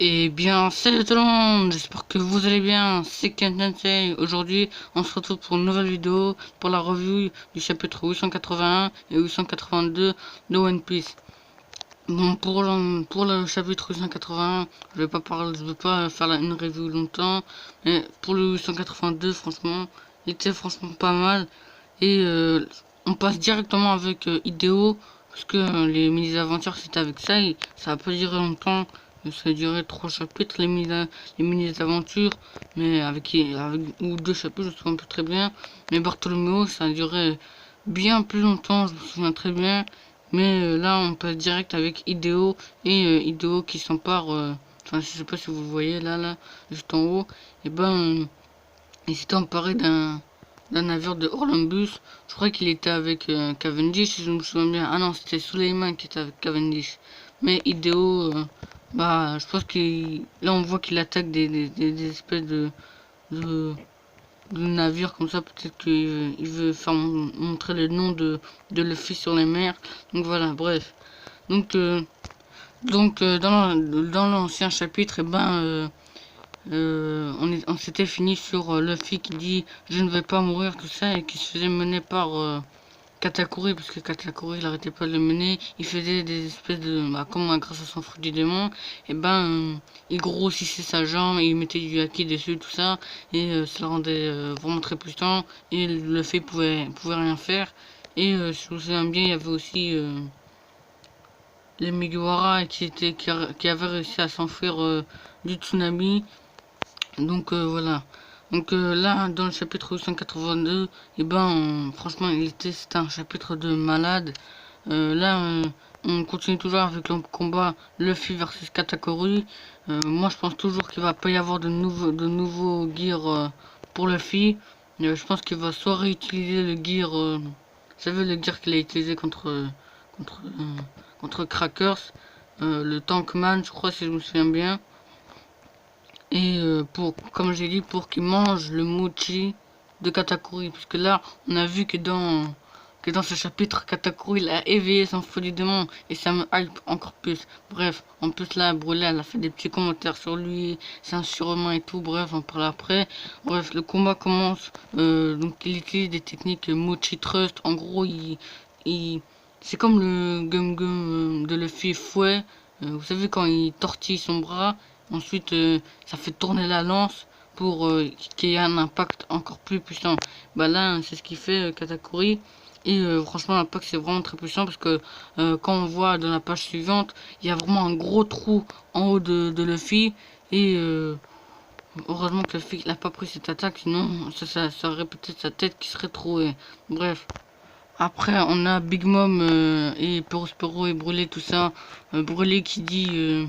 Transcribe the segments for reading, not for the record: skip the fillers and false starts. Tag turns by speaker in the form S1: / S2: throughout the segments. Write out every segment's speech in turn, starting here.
S1: Eh bien, salut tout le monde, j'espère que vous allez bien, c'est Kentensei. Aujourd'hui, on se retrouve pour une nouvelle vidéo, pour la review du chapitre 881 et 882 de One Piece. Bon, pour le chapitre 881, je vais pas faire une review longtemps, mais pour le 882, franchement, il était franchement pas mal. Et on passe directement avec Ideo, parce que les mini-aventures c'était avec ça, et ça a pas duré longtemps, ça a duré 3 chapitres les mini-aventures, mais avec ou 2 chapitres, je me souviens plus très bien. Mais Bartholoméo, ça a duré bien plus longtemps, je me souviens très bien. Mais là, on passe direct avec Ideo, et Ideo qui s'empare, enfin, je sais pas si vous le voyez là, juste en haut, et ben, il s'était emparé d'un navire de Orlambus. Je crois qu'il était avec Cavendish, si je me souviens bien. Ah non, c'était Suleiman qui était avec Cavendish. Mais Ideo, bah, je pense qu'il... Là, on voit qu'il attaque des espèces de, de navires comme ça. Peut-être qu'il veut faire montrer le nom de Luffy sur les mers. Donc voilà, bref. Donc, dans l'ancien chapitre, on s'était fini sur Luffy qui dit je ne vais pas mourir, tout ça, et qui se faisait mener par Katakuri, parce que Katakuri il arrêtait pas de le mener. Il faisait des espèces de, bah, comme grâce à son fruit du démon, et il grossissait sa jambe et il mettait du haki dessus, tout ça, et ça le rendait vraiment très puissant, et Luffy pouvait rien faire. Et si je me souviens bien, il y avait aussi les Mugiwara qui avaient réussi à s'enfuir du tsunami. Donc voilà. Donc là, dans le chapitre 182, franchement, c'était un chapitre de malade. Là, on continue toujours avec le combat Luffy versus Katakuri. Moi, je pense toujours qu'il va pas y avoir de nouveaux gears pour Luffy. Je pense qu'il va soit réutiliser le gear, vous savez, le gear qu'il a utilisé contre, contre Crackers, le Tankman, je crois, si je me souviens bien. Et comme j'ai dit, pour qu'il mange le mochi de Katakuri. Parce que là, on a vu que dans ce chapitre, Katakuri il a éveillé son feu du démon. Et ça me hype encore plus. Bref, en plus là, Brûlé, elle a fait des petits commentaires sur lui, c'est sûrement et tout. Bref, on parle après. Bref, le combat commence. Donc il utilise des techniques mochi trust. En gros, c'est comme le gum gum de Luffy fouet. Vous savez, quand il tortille son bras. Ensuite, ça fait tourner la lance pour qu'il y ait un impact encore plus puissant. Bah là, c'est ce qu'il fait Katakuri. Et franchement, l'impact c'est vraiment très puissant parce que quand on voit dans la page suivante, il y a vraiment un gros trou en haut de Luffy. Et heureusement que Luffy n'a pas pris cette attaque, sinon ça aurait peut-être sa tête qui serait trouée. Bref. Après, on a Big Mom et Perospero et Brûlé, tout ça. Brûlé qui dit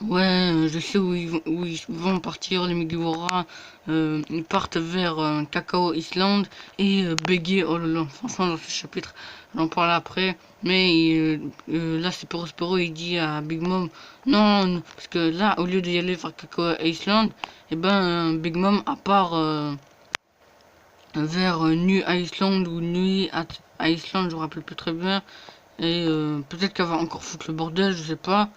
S1: ouais, je sais où ils vont partir, les Mugiwara. Ils partent vers Cacao Island et Biggie all along. Franchement, dans ce chapitre, j'en parle après. Mais là, c'est Perospero, il dit à Big Mom, non, parce que là, au lieu d'y aller vers Cacao Island, Big Mom, à part vers New Island ou New Island, je me rappelle plus très bien. Et peut-être qu'elle va encore foutre le bordel, je sais pas.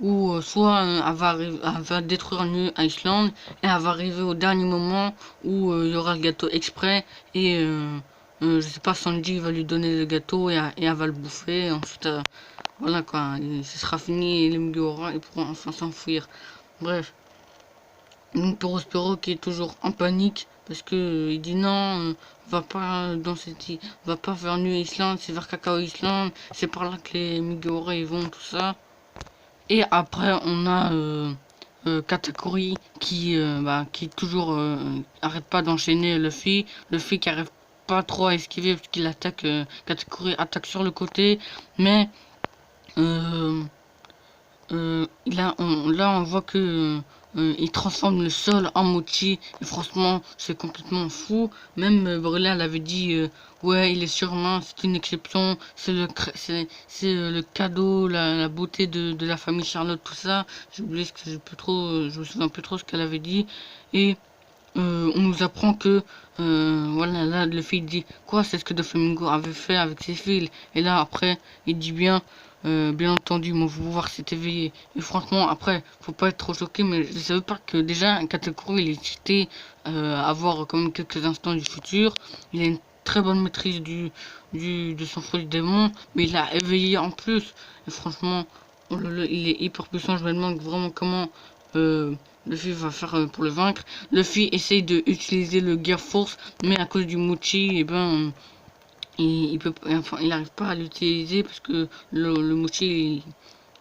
S1: Ou soit elle va détruire New Iceland et elle va arriver au dernier moment où il y aura le gâteau exprès et je sais pas, Sanji va lui donner le gâteau et elle va le bouffer. Et ensuite, voilà quoi, ce sera fini et les Mugiwara ils pourront enfin s'enfuir. Bref, donc Prospero qui est toujours en panique parce que il dit non, va pas dans cette île, va pas vers New Island, c'est vers Cacao Island, c'est par là que les Mugiwara ils vont, tout ça. Et après, on a Katakuri qui toujours arrête pas d'enchaîner Luffy. Luffy qui arrive pas trop à esquiver parce qu'il attaque. Katakuri attaque sur le côté, mais euh, là, on voit que il transforme le sol en mochi. Et franchement, c'est complètement fou. Même Brûlé, elle avait dit ouais, il est sûrement, c'est une exception. C'est le cadeau, la beauté de la famille Charlotte, tout ça. J'ai oublié ce que j'ai plus trop, je me souviens plus trop ce qu'elle avait dit. Et on nous apprend que voilà, là le fil dit quoi, c'est ce que Doflamingo avait fait avec ses fils. Et là après il dit bien bien entendu, mon pouvoir s'est éveillé. Et franchement, après, faut pas être trop choqué, mais je savais pas que déjà, Katakuri, il est cité à voir quand même quelques instants du futur. Il a une très bonne maîtrise de son fruit démon, mais il a éveillé en plus. Et franchement, oh là là, il est hyper puissant. Je me demande vraiment comment Luffy va faire pour le vaincre. Luffy essaye de utiliser le Gear Force, mais à cause du Mochi, et ben il peut, enfin, il n'arrive pas à l'utiliser parce que le Mochi,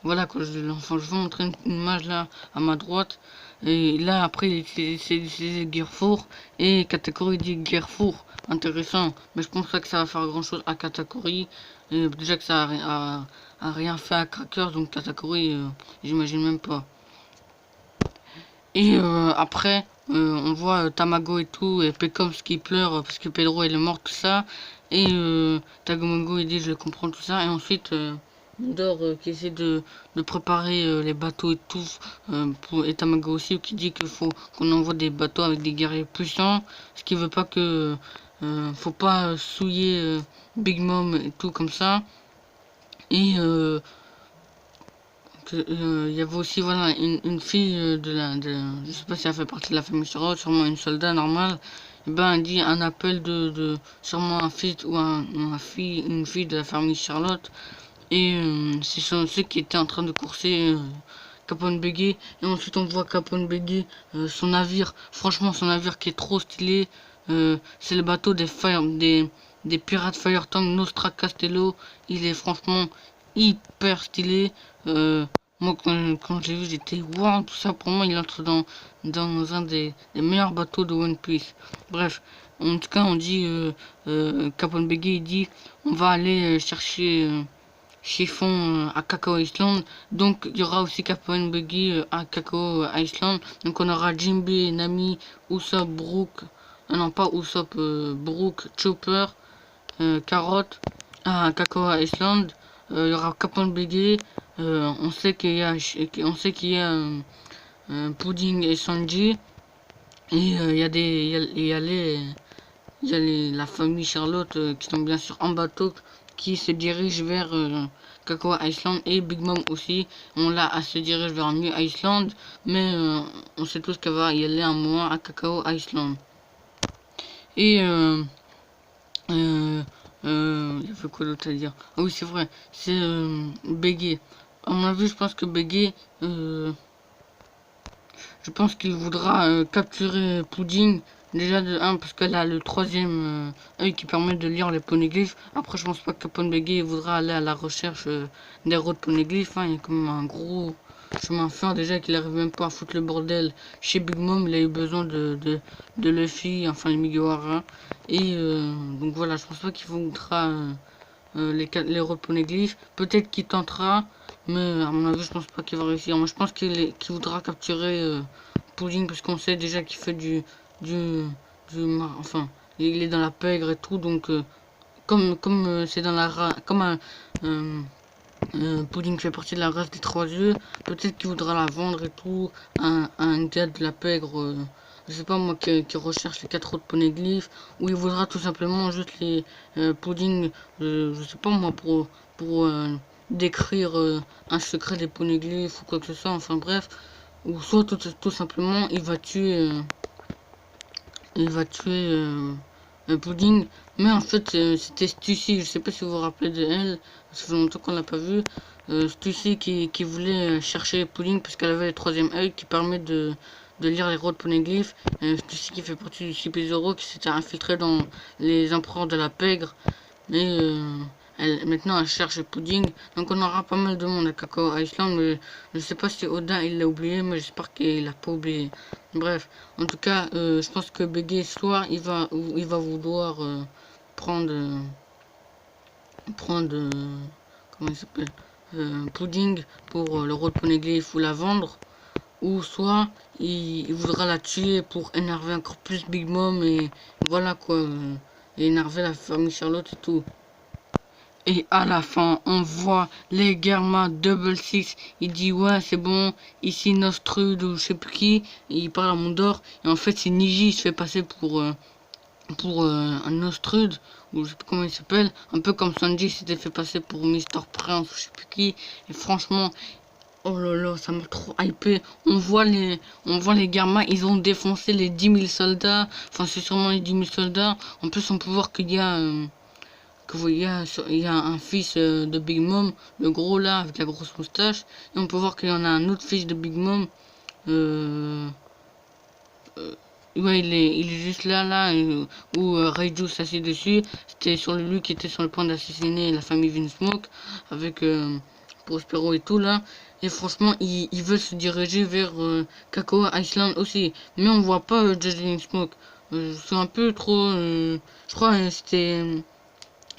S1: voilà quoi. Enfin, je vais vous montrer une image là à ma droite. Et là après il essaie d'utiliser le Gear Force et Katakuri dit Gear Force. Intéressant, mais je pense pas que ça va faire grand chose à Katakuri. Et déjà que ça a rien fait à Cracker, donc Katakuri, j'imagine même pas. Et après, on voit Tamago et tout, et Pecoms qui pleure parce que Pedro il est mort, tout ça. Et Tagomago il dit je le comprends, tout ça. Et ensuite, Mondor qui essaie de préparer les bateaux et tout, et Tamago aussi qui dit qu'il faut qu'on envoie des bateaux avec des guerriers puissants. Ce qui veut pas que. Faut pas souiller Big Mom et tout comme ça. Et il y avait aussi voilà une fille je sais pas si elle fait partie de la famille Charlotte, sûrement une soldat normale. Et ben elle dit un appel de sûrement un fils ou une fille de la famille Charlotte. Et c'est ceux qui étaient en train de courser Capone Bégué. Et ensuite on voit Capone Bégué, son navire, franchement son navire qui est trop stylé. C'est le bateau des pirates Firetongue Nostra Castello. Il est franchement hyper stylé. Moi, quand j'ai vu, j'étais waouh, tout ça. Pour moi, il entre dans un des meilleurs bateaux de One Piece. Bref, en tout cas, on dit, Capone Bégué, il dit, on va aller chercher chiffon à Cacao Island. Donc, il y aura aussi Capone Bégué à Cacao Island. Donc, on aura Jinbe, Nami, Usopp, Brook. Non, pas Usopp, Brook, Chopper, Carotte à Cacao Island. Il y aura Capone Bégué. On sait qu'il y a, Pudding et Sanji. Et il y a la famille Charlotte qui sont bien sûr en bateau qui se dirige vers Cacao Island et Big Mom aussi. On l'a à se dirige vers New Island, mais on sait tous qu'elle va y aller un mois à Cacao Island. Et il y avait quoi d'autre à dire? Ah oui, c'est vrai, c'est Bégué. À mon avis, je pense que Bégué, je pense qu'il voudra capturer Pudding. Déjà de 1 parce qu'elle a le troisième œil qui permet de lire les poneglyphes. Après, je pense pas que Capone Bégué voudra aller à la recherche des routes poneglyphes. Hein. Il y a comme un gros chemin à faire. Déjà qu'il arrive même pas à foutre le bordel chez Big Mom. Il a eu besoin de Luffy, enfin les Mugiwara. Et donc voilà, je pense pas qu'il voudra les routes poneglyphes. Peut-être qu'il tentera. Mais à mon avis, je pense pas qu'il va réussir. Moi, je pense qu'il voudra capturer Pudding parce qu'on sait déjà qu'il fait enfin, il est dans la pègre et tout. Donc, comme c'est dans la race, comme Pudding fait partie de la race des trois yeux, peut-être qu'il voudra la vendre et tout à un gars de la pègre. Je sais pas moi qui recherche les 4 autres poneglyphes, ou il voudra tout simplement juste les Pudding, je sais pas moi pour décrire un secret des poneglyphes ou quoi que ce soit, enfin bref, ou soit tout simplement il va tuer Pudding. Mais en fait c'était Stussy, je sais pas si vous vous rappelez de elle, ça fait longtemps qu'on l'a pas vu. Stussy qui voulait chercher Pudding parce qu'elle avait le troisième œil qui permet de lire les rois de poneglyphes. Stussy qui fait partie du CP0 qui s'était infiltré dans les empereurs de la pègre. Mais maintenant elle cherche Pudding. Donc on aura pas mal de monde à Cacao Island. Mais je sais pas si Oda il l'a oublié. Mais j'espère qu'il l'a pas oublié. Bref, en tout cas, je pense que Bégué ce soir il va vouloir prendre comment il s'appelle, Pudding pour le rôle poneglyph ou la vendre. Ou soit il voudra la tuer pour énerver encore plus Big Mom et voilà quoi, et énerver la famille Charlotte et tout. Et à la fin, on voit les Germa Double Six. Il dit ouais c'est bon, ici Nostrud ou je sais plus qui. Et il parle à Mondor. Et en fait c'est Niji, il se fait passer pour un Nostrud ou je sais pas comment il s'appelle, un peu comme Sanji s'était fait passer pour Mister Prince, je sais plus qui, et franchement, oh là là, ça m'a trop hypé. On voit les gamins, ils ont défoncé les 10 000 soldats, enfin c'est sûrement les 10 000 soldats, en plus on peut voir qu'il y a... il y a un fils de Big Mom, le gros là, avec la grosse moustache, et on peut voir qu'il y en a un autre fils de Big Mom, euh, ouais, il est juste où Reiju s'assied dessus. C'était sur lui qui était sur le point d'assassiner la famille Vinsmoke avec Prospero et tout là. Et franchement, il veut se diriger vers Kakao Island aussi. Mais on voit pas Judge Vinsmoke. C'est un peu trop... je crois c'était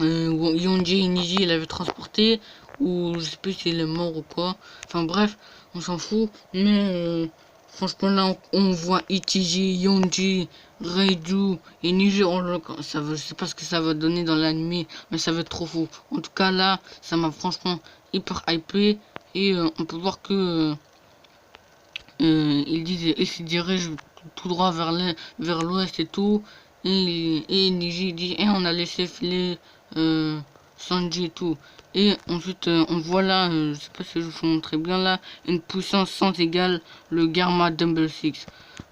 S1: Yonji et Niji, il avait transporté. Ou je sais plus s'il est mort ou quoi. Enfin bref, on s'en fout. Mais... franchement, là, on voit Ichiji, Yonji, Reiju et Niji. Je sais pas ce que ça va donner dans l'anime, mais ça va être trop fou. En tout cas, là, ça m'a franchement hyper hypé. Et on peut voir que il se dirige tout droit vers l'ouest et tout. Et Niji dit, et on a laissé filer Sanji et tout. Et ensuite, on voit là, je sais pas si je vous montre bien là, une puissance sans égale, le Garma Dumble 6.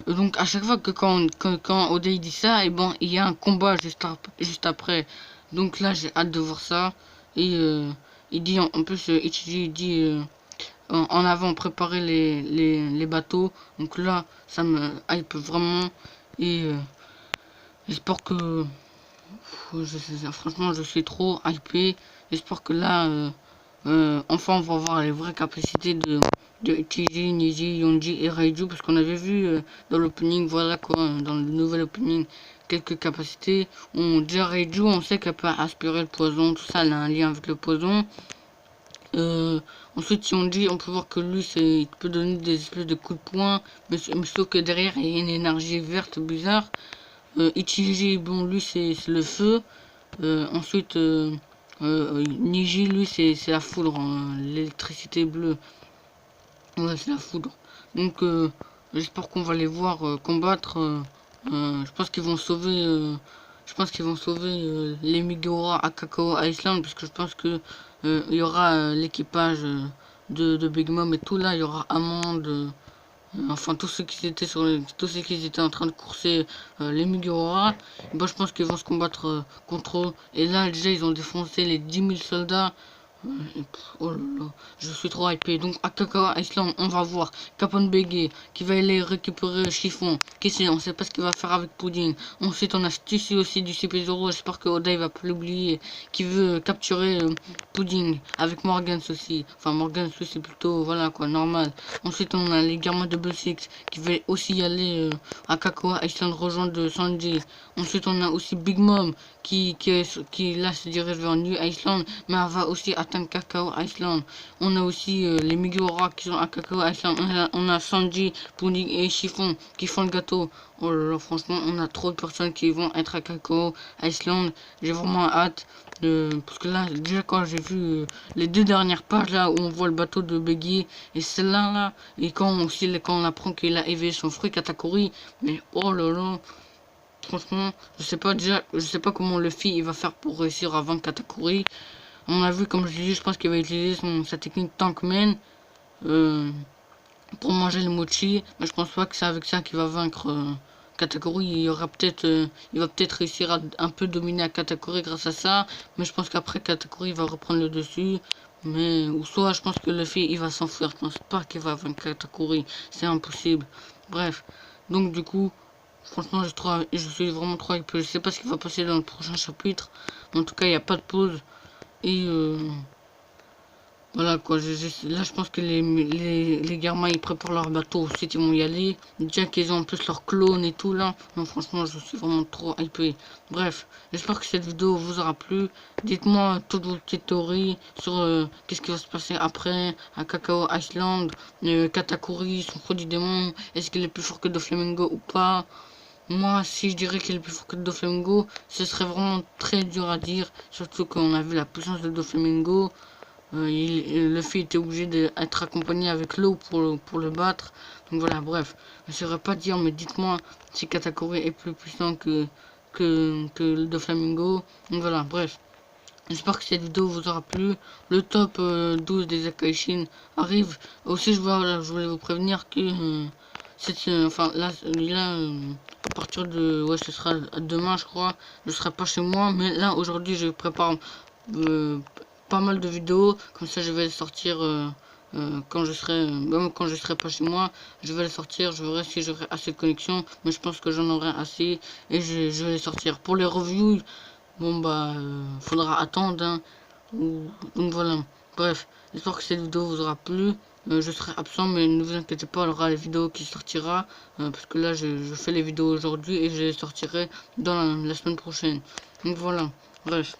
S1: Donc à chaque fois que quand Oda dit ça, et bon, il y a un combat juste après. Donc là, j'ai hâte de voir ça. Et il dit, en plus, Ichiji il dit en avant, préparer les bateaux. Donc là, ça me hype vraiment. Et j'espère que... franchement, je suis trop hypé. J'espère que là, enfin, on va voir les vraies capacités de Ichiji, Niji, Yonji et Reiju. Parce qu'on avait vu dans l'opening, voilà quoi, dans le nouvel opening, quelques capacités. Déjà Reiju, on sait qu'elle peut aspirer le poison, tout ça, elle a un lien avec le poison. Ensuite, Yonji, on peut voir que lui, il peut donner des espèces de coups de poing, mais sauf que derrière, il y a une énergie verte bizarre. Ichiji, bon, lui, c'est le feu. Ensuite, Niji, lui, c'est la foudre, hein, l'électricité bleue. Ouais, c'est la foudre. Donc, j'espère qu'on va les voir combattre. Je pense qu'ils vont sauver... les Migora à Kakao Island, parce que je pense que il y aura l'équipage de Big Mom et tout là. Il y aura Amande... enfin, tous ceux qui étaient en train de courser les Mugiwara, bon, je pense qu'ils vont se combattre contre eux. Et là, déjà, ils ont défoncé les 10 000 soldats. Oh là là, je suis trop hypé. Donc à Kakao Island, on va voir Capone Bégué qui va aller récupérer Chiffon. Qui sait, on sait pas ce qu'il va faire avec Pudding. Ensuite, on a Stussy aussi du CP0. J'espère que Oda il va pas l'oublier. Qui veut capturer Pudding avec Morgans aussi. Enfin, Morgans c'est plutôt, voilà quoi, normal. Ensuite, on a les gamins de Double Six qui veulent aussi y aller à Kakao Island rejoindre Sanji. Ensuite, on a aussi Big Mom qui là se dirige vers New Iceland, mais elle va aussi atteindre Kakao Island. On a aussi les Mugiwara qui sont à Kakao Island. On a Sanji, Pudding et Chiffon qui font le gâteau. Oh là là, franchement, on a trop de personnes qui vont être à Kakao Island. J'ai vraiment hâte. Parce que là, déjà quand j'ai vu les deux dernières pages là où on voit le bateau de Biggie et celle-là là, et quand on apprend qu'il a éveillé son fruit Katakuri, mais oh là là, franchement, je sais pas comment Luffy il va faire pour réussir à vaincre Katakuri. On a vu, comme je l'ai dit, je pense qu'il va utiliser sa technique Tankman pour manger le mochi, mais je pense pas que c'est avec ça qu'il va vaincre Katakuri. Il va peut-être réussir à un peu dominer à Katakuri grâce à ça, mais je pense qu'après Katakuri va reprendre le dessus. Ou soit je pense que Luffy il va s'enfuir. Je pense pas qu'il va vaincre Katakuri, c'est impossible. Bref, donc du coup, franchement, je suis vraiment trop hypé. Je sais pas ce qui va passer dans le prochain chapitre. En tout cas, il n'y a pas de pause. Et voilà quoi. Là, je pense que les gamins ils préparent leur bateau. Ensuite, ils vont y aller. Déjà qu'ils ont en plus leur clone et tout là. Donc, franchement, je suis vraiment trop hypé. Bref, j'espère que cette vidéo vous aura plu. Dites-moi toutes vos petites théories sur qu'est-ce qui va se passer après à Kakao Island. Katakuri, son produit démon. Est-ce qu'il est plus fort que Doflamingo ou pas? Moi, si je dirais qu'il est plus fort que Doflamingo, ce serait vraiment très dur à dire. Surtout qu'on a vu la puissance de Doflamingo. Luffy était obligé d'être accompagné avec l'eau pour le battre. Donc voilà, bref. Je ne saurais pas dire, mais dites-moi si Katakuri est plus puissant que que de Flamingo. Donc voilà, bref. J'espère que cette vidéo vous aura plu. Le top 12 des Akaishin arrive. Aussi, je voulais vous prévenir que enfin là, à partir de, ouais, ce sera demain, je crois. Je serai pas chez moi, mais là aujourd'hui, je prépare pas mal de vidéos. Comme ça, je vais les sortir quand je serai, même quand je serai pas chez moi. Je vais les sortir. Je verrai si j'aurai assez de connexion, mais je pense que j'en aurai assez et je vais les sortir. Pour les reviews. Bon bah, faudra attendre, hein. Donc voilà. Bref, j'espère que cette vidéo vous aura plu. Je serai absent, mais ne vous inquiétez pas, il y aura les vidéos qui sortira. Parce que là, je fais les vidéos aujourd'hui et je les sortirai dans la semaine prochaine. Donc voilà. Bref.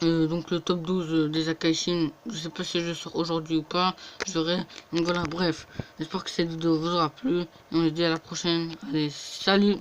S1: Donc le top 12 des Akaishin, je sais pas si je sors aujourd'hui ou pas, je verrai. Donc voilà, bref. J'espère que cette vidéo vous aura plu. Et on se dit à la prochaine. Allez, salut!